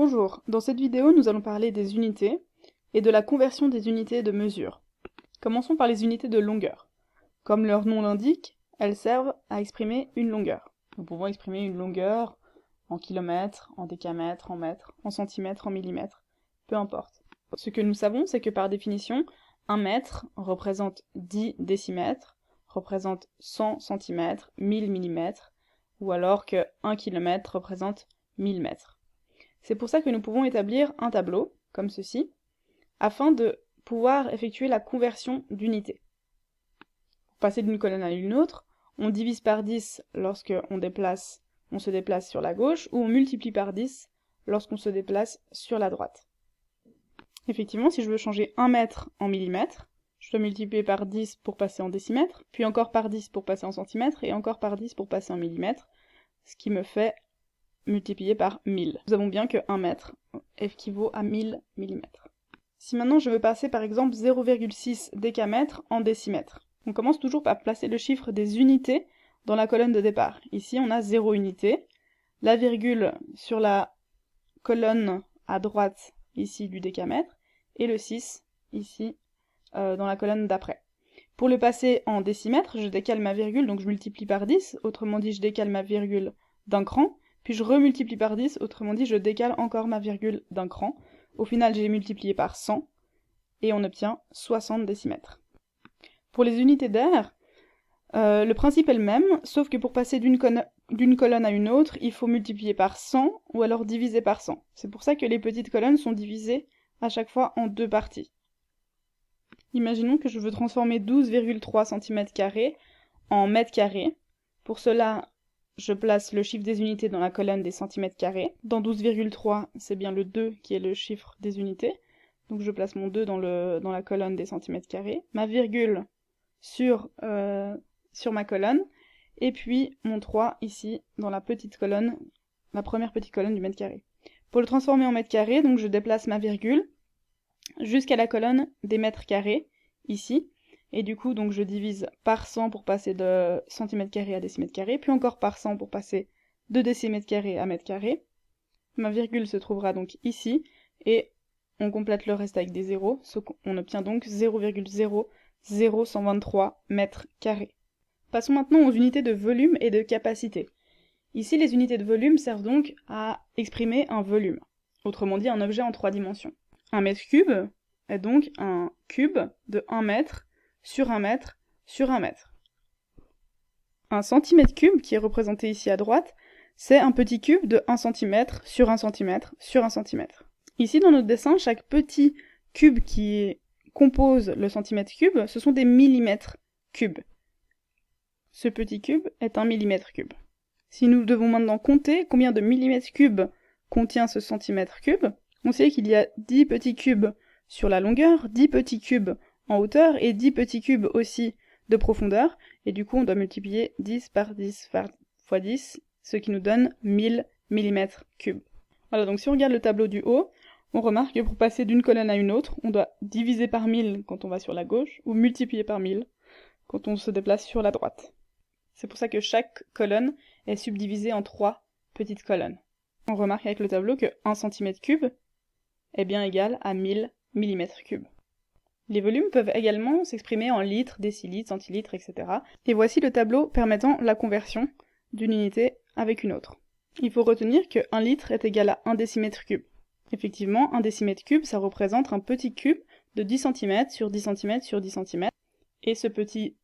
Bonjour, dans cette vidéo nous allons parler des unités et de la conversion des unités de mesure. Commençons par les unités de longueur. Comme leur nom l'indique, elles servent à exprimer une longueur. Nous pouvons exprimer une longueur en kilomètres, en décamètres, en mètres, en centimètres, en millimètres, peu importe. Ce que nous savons, c'est que par définition, 1 mètre représente 10 décimètres, représente 100 centimètres, 1000 millimètres, ou alors que 1 kilomètre représente 1000 mètres. C'est pour ça que nous pouvons établir un tableau, comme ceci, afin de pouvoir effectuer la conversion d'unités. Pour passer d'une colonne à une autre, on divise par 10 lorsqu'on se déplace sur la gauche, ou on multiplie par 10 lorsqu'on se déplace sur la droite. Effectivement, si je veux changer 1 mètre en millimètres, je dois multiplier par 10 pour passer en décimètres, puis encore par 10 pour passer en centimètres, et encore par 10 pour passer en millimètres, ce qui me fait multiplié par 1000. Nous savons bien que 1 mètre équivaut à 1000 mm. Si maintenant je veux passer par exemple 0,6 décamètres en décimètres, on commence toujours par placer le chiffre des unités dans la colonne de départ. Ici on a 0 unité, la virgule sur la colonne à droite ici du décamètre, et le 6 ici dans la colonne d'après. Pour le passer en décimètres, je décale ma virgule, donc je multiplie par 10, autrement dit je décale ma virgule d'un cran, puis je remultiplie par 10, autrement dit je décale encore ma virgule d'un cran. Au final j'ai multiplié par 100, et on obtient 60 décimètres. Pour les unités d'air, le principe est le même, sauf que pour passer d'une colonne à une autre, il faut multiplier par 100, ou alors diviser par 100. C'est pour ça que les petites colonnes sont divisées à chaque fois en deux parties. Imaginons que je veux transformer 12,3 cm² en mètres carrés. Pour cela, je place le chiffre des unités dans la colonne des centimètres carrés. Dans 12,3, c'est bien le 2 qui est le chiffre des unités. Donc je place mon 2 dans la colonne des centimètres carrés. Ma virgule sur ma colonne. Et puis mon 3 ici dans la petite colonne, la première petite colonne du mètre carré. Pour le transformer en mètre carré, donc je déplace ma virgule jusqu'à la colonne des mètres carrés, ici. Et du coup, donc je divise par 100 pour passer de centimètres carrés à décimètres carrés, puis encore par 100 pour passer de décimètres carrés à mètres carrés. Ma virgule se trouvera donc ici, et on complète le reste avec des zéros, on obtient donc 0,00123 mètres carrés. Passons maintenant aux unités de volume et de capacité. Ici, les unités de volume servent donc à exprimer un volume, autrement dit un objet en 3 dimensions. Un mètre cube est donc un cube de 1 mètre sur 1 mètre sur 1 mètre. Un centimètre cube, qui est représenté ici à droite, c'est un petit cube de 1 cm sur 1 cm sur 1 cm. Ici dans notre dessin, chaque petit cube qui compose le centimètre cube, ce sont des millimètres cubes. Ce petit cube est un millimètre cube. Si nous devons maintenant compter combien de millimètres cubes contient ce centimètre cube, on sait qu'il y a 10 petits cubes sur la longueur, 10 petits cubes en hauteur et 10 petits cubes aussi de profondeur. Et du coup, on doit multiplier 10 par 10 fois 10, ce qui nous donne 1000 mm3. Voilà, donc si on regarde le tableau du haut, on remarque que pour passer d'une colonne à une autre, on doit diviser par 1000 quand on va sur la gauche, ou multiplier par 1000 quand on se déplace sur la droite. C'est pour ça que chaque colonne est subdivisée en 3 petites colonnes. On remarque avec le tableau que 1 cm3 est bien égal à 1000 mm3. Les volumes peuvent également s'exprimer en litres, décilitres, centilitres, etc. Et voici le tableau permettant la conversion d'une unité avec une autre. Il faut retenir que 1 litre est égal à 1 décimètre cube. Effectivement, 1 décimètre cube, ça représente un petit cube de 10 cm sur 10 cm sur 10 cm. Et ce petit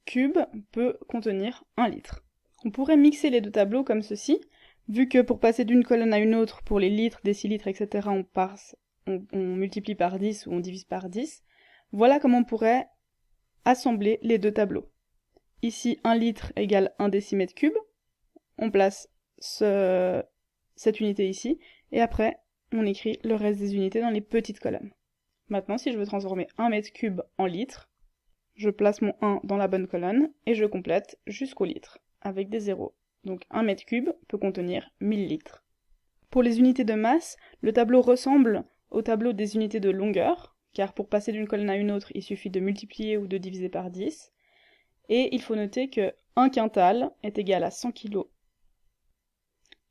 cube peut contenir 1 litre. On pourrait mixer les deux tableaux comme ceci, vu que pour passer d'une colonne à une autre, pour les litres, décilitres, etc., on multiplie par 10 ou on divise par 10. Voilà comment on pourrait assembler les deux tableaux. Ici, 1 litre égale 1 décimètre cube. On place cette unité ici, et après, on écrit le reste des unités dans les petites colonnes. Maintenant, si je veux transformer 1 mètre cube en litre, je place mon 1 dans la bonne colonne, et je complète jusqu'au litre, avec des zéros. Donc 1 mètre cube peut contenir 1000 litres. Pour les unités de masse, le tableau ressemble au tableau des unités de longueur, car pour passer d'une colonne à une autre, il suffit de multiplier ou de diviser par 10. Et il faut noter que 1 quintal est égal à 100 kg,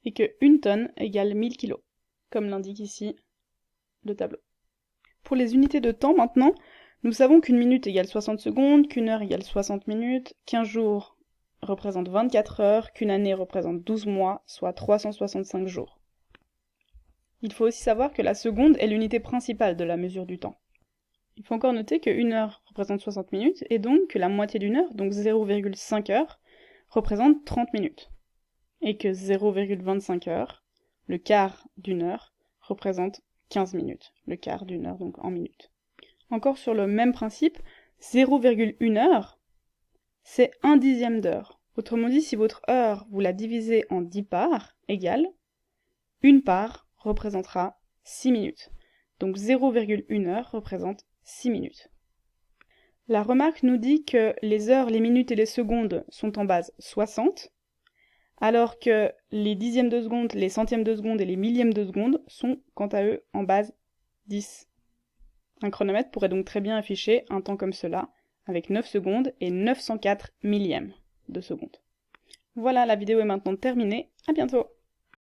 et que 1 tonne égale 1000 kg. comme l'indique ici le tableau. Pour les unités de temps maintenant, nous savons qu'une minute égale 60 secondes, qu'une heure égale 60 minutes, qu'un jour représente 24 heures, qu'une année représente 12 mois, soit 365 jours. Il faut aussi savoir que la seconde est l'unité principale de la mesure du temps. Il faut encore noter qu'une heure représente 60 minutes, et donc que la moitié d'une heure, donc 0,5 heures, représente 30 minutes. Et que 0,25 heures, le quart d'une heure, représente 15 minutes. Le quart d'une heure, donc en minutes. Encore sur le même principe, 0,1 heure, c'est 1/10 d'heure. Autrement dit, si votre heure, vous la divisez en 10 parts égales, une part représentera 6 minutes. Donc 0,1 heure représente 6 minutes. La remarque nous dit que les heures, les minutes et les secondes sont en base 60, alors que les dixièmes de seconde, les centièmes de seconde et les millièmes de seconde sont quant à eux en base 10. Un chronomètre pourrait donc très bien afficher un temps comme cela, avec 9 secondes et 904 millièmes de seconde. Voilà, la vidéo est maintenant terminée, à bientôt!